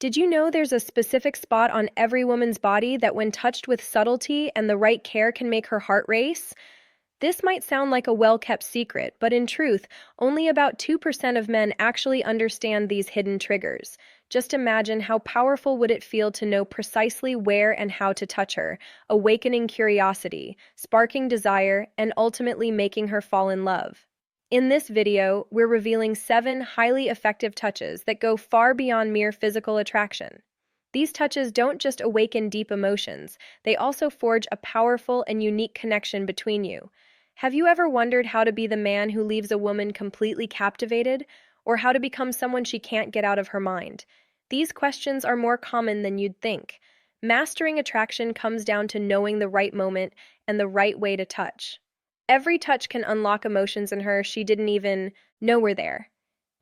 Did you know there's a specific spot on every woman's body that, when touched with subtlety and the right care, can make her heart race? This might sound like a well-kept secret, but in truth, only about 2% of men actually understand these hidden triggers. Just imagine how powerful would it feel to know precisely where and how to touch her, awakening curiosity, sparking desire, and ultimately making her fall in love. In this video, we're revealing 7 highly effective touches that go far beyond mere physical attraction. These touches don't just awaken deep emotions, they also forge a powerful and unique connection between you. Have you ever wondered how to be the man who leaves a woman completely captivated, or how to become someone she can't get out of her mind? These questions are more common than you'd think. Mastering attraction comes down to knowing the right moment and the right way to touch. Every touch can unlock emotions in her she didn't even know were there.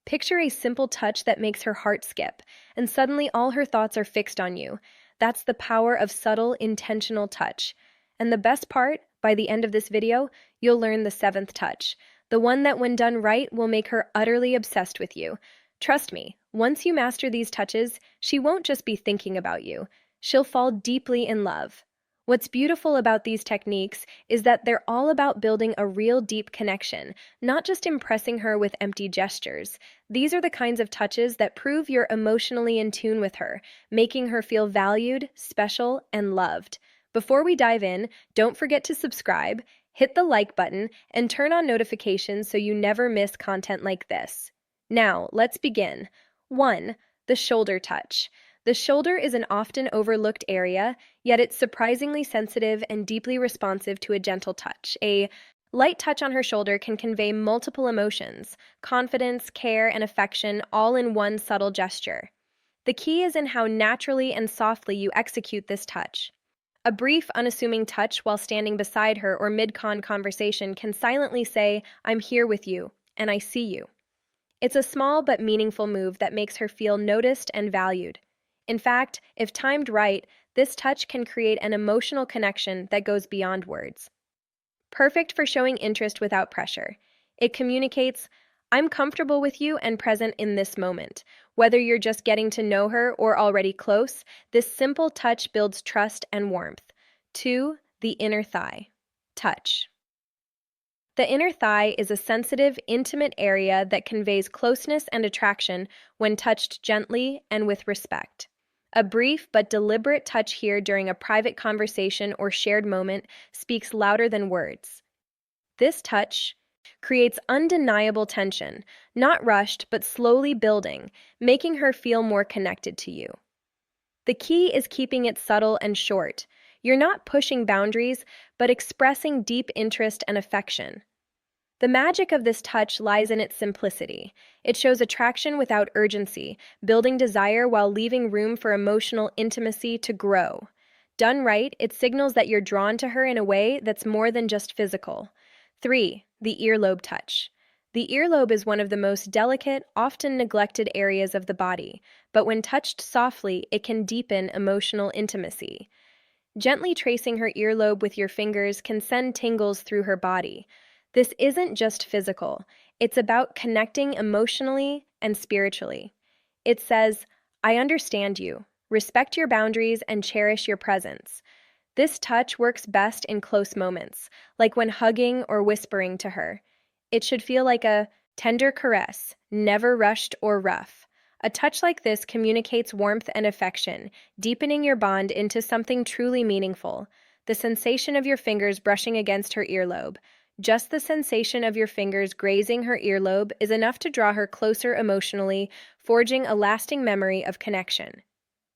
Picture a simple touch that makes her heart skip, and suddenly all her thoughts are fixed on you. That's the power of subtle, intentional touch. And the best part, by the end of this video, you'll learn the 7th touch, the one that, when done right, will make her utterly obsessed with you. Trust me, once you master these touches, she won't just be thinking about you. She'll fall deeply in love. What's beautiful about these techniques is that they're all about building a real deep connection, not just impressing her with empty gestures. These are the kinds of touches that prove you're emotionally in tune with her, making her feel valued, special, and loved. Before we dive in, don't forget to subscribe, hit the like button, and turn on notifications so you never miss content like this. Now, let's begin. 1. The shoulder touch. The shoulder is an often overlooked area, yet it's surprisingly sensitive and deeply responsive to a gentle touch. A light touch on her shoulder can convey multiple emotions, confidence, care, and affection, all in one subtle gesture. The key is in how naturally and softly you execute this touch. A brief, unassuming touch while standing beside her or mid-con conversation can silently say, "I'm here with you, and I see you." It's a small but meaningful move that makes her feel noticed and valued. In fact, if timed right, this touch can create an emotional connection that goes beyond words. Perfect for showing interest without pressure. It communicates, "I'm comfortable with you and present in this moment." Whether you're just getting to know her or already close, this simple touch builds trust and warmth. 2. The inner thigh. Touch. The inner thigh is a sensitive, intimate area that conveys closeness and attraction when touched gently and with respect. A brief but deliberate touch here during a private conversation or shared moment speaks louder than words. This touch creates undeniable tension, not rushed but slowly building, making her feel more connected to you. The key is keeping it subtle and short. You're not pushing boundaries, but expressing deep interest and affection. The magic of this touch lies in its simplicity. It shows attraction without urgency, building desire while leaving room for emotional intimacy to grow. Done right, it signals that you're drawn to her in a way that's more than just physical. 3. The earlobe touch. The earlobe is one of the most delicate, often neglected areas of the body, but when touched softly, it can deepen emotional intimacy. Gently tracing her earlobe with your fingers can send tingles through her body. This isn't just physical, it's about connecting emotionally and spiritually. It says, "I understand you, respect your boundaries, and cherish your presence." This touch works best in close moments, like when hugging or whispering to her. It should feel like a tender caress, never rushed or rough. A touch like this communicates warmth and affection, deepening your bond into something truly meaningful. The sensation of your fingers brushing against her earlobe. Just the sensation of your fingers grazing her earlobe is enough to draw her closer emotionally, forging a lasting memory of connection.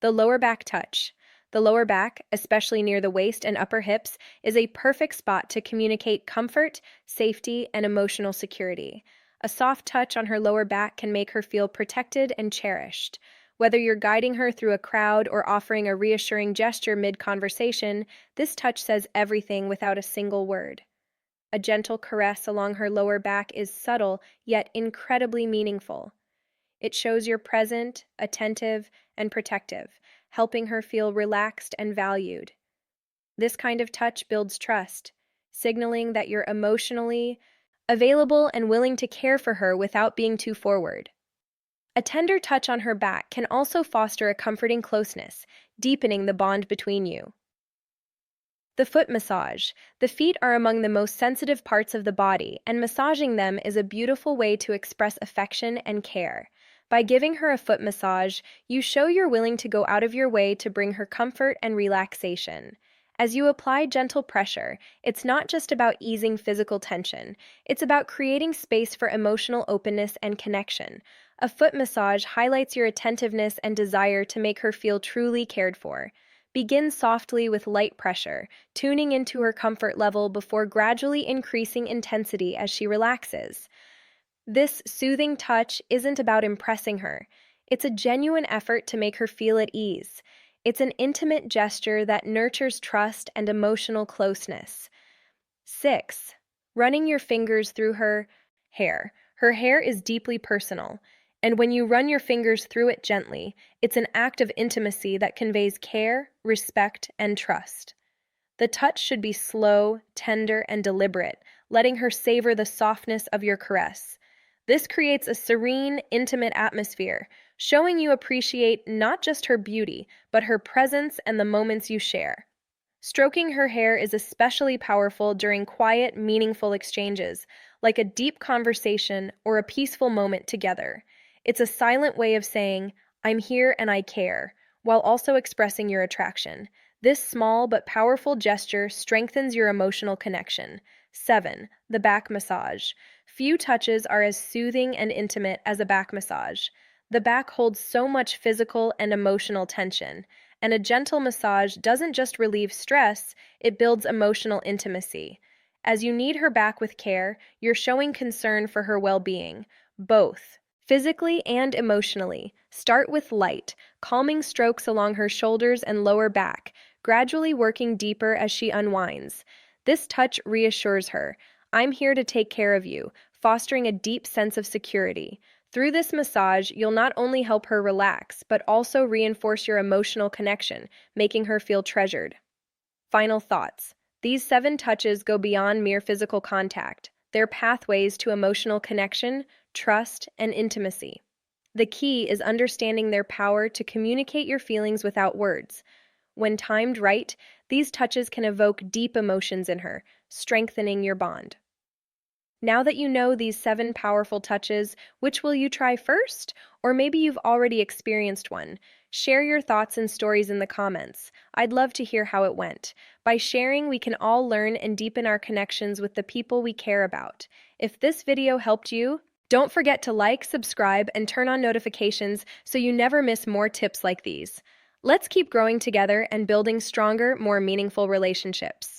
The lower back touch. The lower back, especially near the waist and upper hips, is a perfect spot to communicate comfort, safety, and emotional security. A soft touch on her lower back can make her feel protected and cherished. Whether you're guiding her through a crowd or offering a reassuring gesture mid-conversation, this touch says everything without a single word. A gentle caress along her lower back is subtle, yet incredibly meaningful. It shows you're present, attentive, and protective, helping her feel relaxed and valued. This kind of touch builds trust, signaling that you're emotionally available and willing to care for her without being too forward. A tender touch on her back can also foster a comforting closeness, deepening the bond between you. The foot massage. The feet are among the most sensitive parts of the body, and massaging them is a beautiful way to express affection and care. By giving her a foot massage, you show you're willing to go out of your way to bring her comfort and relaxation. As you apply gentle pressure, it's not just about easing physical tension, it's about creating space for emotional openness and connection. A foot massage highlights your attentiveness and desire to make her feel truly cared for. Begin softly with light pressure, tuning into her comfort level before gradually increasing intensity as she relaxes. This soothing touch isn't about impressing her. It's a genuine effort to make her feel at ease. It's an intimate gesture that nurtures trust and emotional closeness. 6. Running your fingers through her hair. Her hair is deeply personal, and when you run your fingers through it gently, it's an act of intimacy that conveys care, respect, and trust. The touch should be slow, tender, and deliberate, letting her savor the softness of your caress. This creates a serene, intimate atmosphere, showing you appreciate not just her beauty, but her presence and the moments you share. Stroking her hair is especially powerful during quiet, meaningful exchanges, like a deep conversation or a peaceful moment together. It's a silent way of saying, "I'm here and I care," while also expressing your attraction. This small but powerful gesture strengthens your emotional connection. 7. The back massage. Few touches are as soothing and intimate as a back massage. The back holds so much physical and emotional tension, and a gentle massage doesn't just relieve stress, it builds emotional intimacy. As you knead her back with care, you're showing concern for her well-being, both physically and emotionally. Start with light, calming strokes along her shoulders and lower back, gradually working deeper as she unwinds. This touch reassures her, "I'm here to take care of you," fostering a deep sense of security. Through this massage, you'll not only help her relax, but also reinforce your emotional connection, making her feel treasured. Final thoughts. These 7 touches go beyond mere physical contact. They're pathways to emotional connection, trust, and intimacy. The key is understanding their power to communicate your feelings without words. When timed right, these touches can evoke deep emotions in her, strengthening your bond. Now that you know these 7 powerful touches, which will you try first? Or maybe you've already experienced one. Share your thoughts and stories in the comments. I'd love to hear how it went. By sharing, we can all learn and deepen our connections with the people we care about. If this video helped you, don't forget to like, subscribe, and turn on notifications so you never miss more tips like these. Let's keep growing together and building stronger, more meaningful relationships.